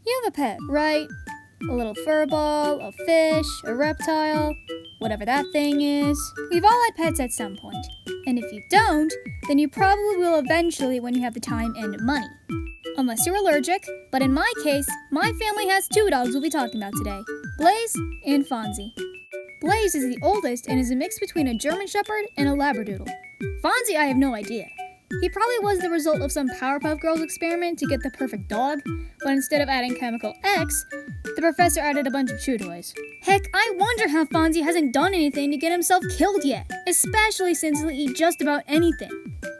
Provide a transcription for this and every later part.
You have a pet, right? A little fur ball, a fish, a reptile, whatever that thing is. We've all had pets at some point. And if you don't, then you probably will eventually when you have the time and money. Unless you're allergic, but in my case, my family has 2 dogs we'll be talking about today, Blaze and Fonzie. Blaze is the oldest and is a mix between a German Shepherd and a Labradoodle. Fonzie, I have no idea. He probably was the result of some Powerpuff Girls experiment to get the perfect dog, but instead of adding chemical X, the professor added a bunch of chew toys. Heck, I wonder how Fonzie hasn't done anything to get himself killed yet, especially since he'll eat just about anything.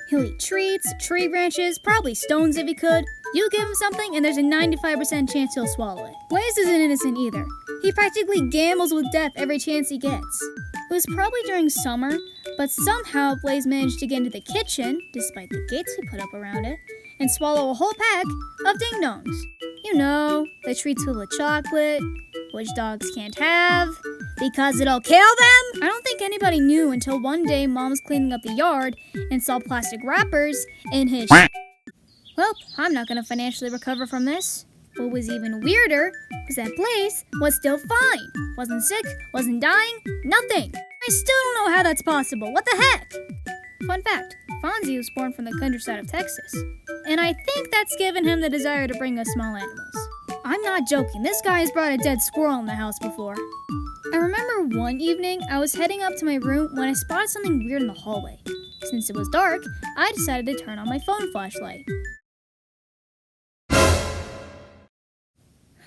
He'll eat treats, tree branches, probably stones if he could. You give him something and there's a 95% chance he'll swallow it. Blaze isn't innocent either. He practically gambles with death every chance he gets. It was probably during summer, but somehow Blaze managed to get into the kitchen, despite the gates we put up around it, and swallow a whole pack of ding-dongs. You know, the treats filled with chocolate, which dogs can't have, because it'll kill them. I don't think anybody knew until one day Mom was cleaning up the yard and saw plastic wrappers in his Well, I'm not gonna financially recover from this. What was even weirder was that Blaze was still fine. Wasn't sick, wasn't dying, nothing. I still don't know how that's possible. What the heck? Fun fact, Fonzie was born from the countryside of Texas. And I think that's given him the desire to bring us small animals. I'm not joking, this guy has brought a dead squirrel in the house before. I remember one evening, I was heading up to my room when I spotted something weird in the hallway. Since it was dark, I decided to turn on my phone flashlight.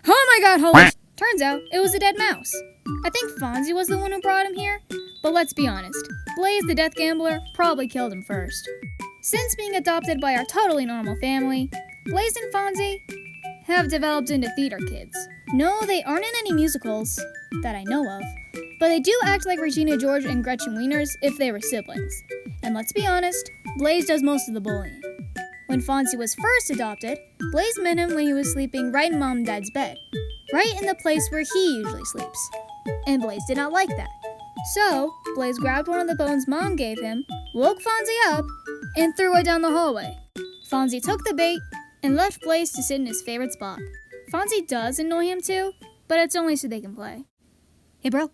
Oh my god, holy Turns out, it was a dead mouse. I think Fonzie was the one who brought him here, but let's be honest, Blaze the death gambler probably killed him first. Since being adopted by our totally normal family, Blaze and Fonzie have developed into theater kids. No, they aren't in any musicals, that I know of, but they do act like Regina George and Gretchen Wieners if they were siblings. And let's be honest, Blaze does most of the bullying. When Fonzie was first adopted, Blaze met him when he was sleeping right in Mom and Dad's bed, right in the place where he usually sleeps. And Blaze did not like that. So, Blaze grabbed one of the bones Mom gave him, woke Fonzie up, and threw it down the hallway. Fonzie took the bait and left Blaze to sit in his favorite spot. Fonzie does annoy him too, but it's only so they can play. Hey bro.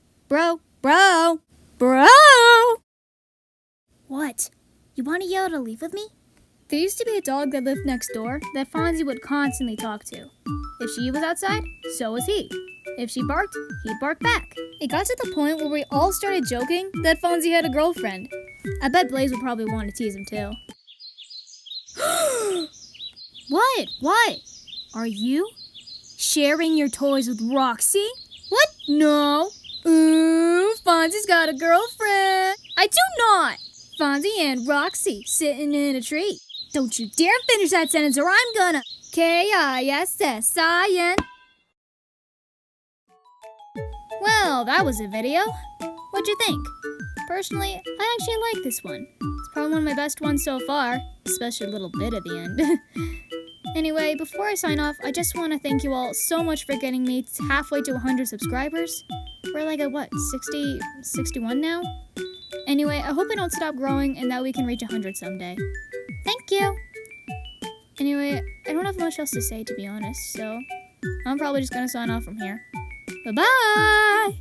What? You want to yell to leave with me? There used to be a dog that lived next door that Fonzie would constantly talk to. If she was outside, so was he. If she barked, he'd bark back. It got to the point where we all started joking that Fonzie had a girlfriend. I bet Blaze would probably want to tease him too. What? Are you sharing your toys with Roxy? What? No. Ooh, Fonzie's got a girlfriend. I do not. Fonzie and Roxy sitting in a tree. Don't you dare finish that sentence or I'm gonna Kissin. Well, that was a video. What'd you think? Personally, I actually like this one. It's probably one of my best ones so far, especially a little bit at the end. Anyway, before I sign off, I just want to thank you all so much for getting me halfway to 100 subscribers. We're like at 61 now? Anyway, I hope I don't stop growing and that we can reach 100 someday. Thank you! Anyway, I don't have much else to say to be honest, so I'm probably just gonna sign off from here. Bye-bye!